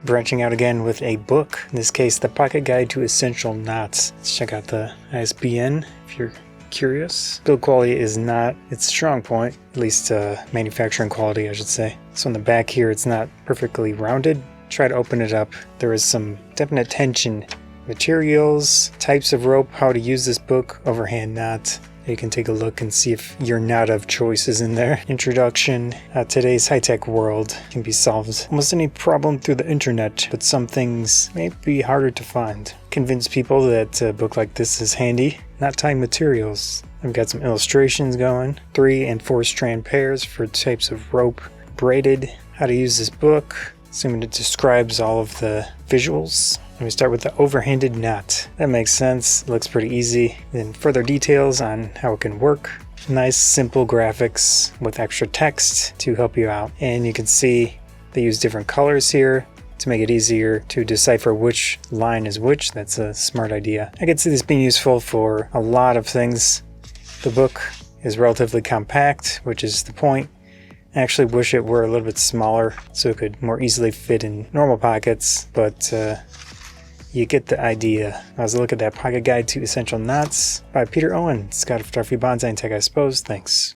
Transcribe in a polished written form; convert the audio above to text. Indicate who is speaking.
Speaker 1: branching out again with a book. In this case, The Pocket Guide to Essential Knots. Let's check out the ISBN if you're curious. Build quality is not its strong point, at least manufacturing quality, I should say. So on the back here, it's not perfectly rounded. Try to open it up. There is some definite tension. Materials, types of rope, how to use this book, overhand knot. You can take a look and see if your knot of choice is in there. Introduction. Today's high-tech world can be solved almost any problem through the internet, but some things may be harder to find. Convince people that a book like this is handy. Knot tying materials. I've got some illustrations going. 3 and 4 strand pairs for types of rope. Braided. How to use this book. Assuming it describes all of the visuals. Let me start with the overhanded knot. That makes sense, looks pretty easy. Then further details on how it can work. Nice simple graphics with extra text to help you out. And you can see they use different colors here to make it easier to decipher which line is which. That's a smart idea. I could see this being useful for a lot of things. The book is relatively compact, which is the point. I actually wish it were a little bit smaller so it could more easily fit in normal pockets, but you get the idea. That was a look at that Pocket Guide to Essential Knots by Peter Owen. It's got a photography bonsai and tech, I suppose. Thanks.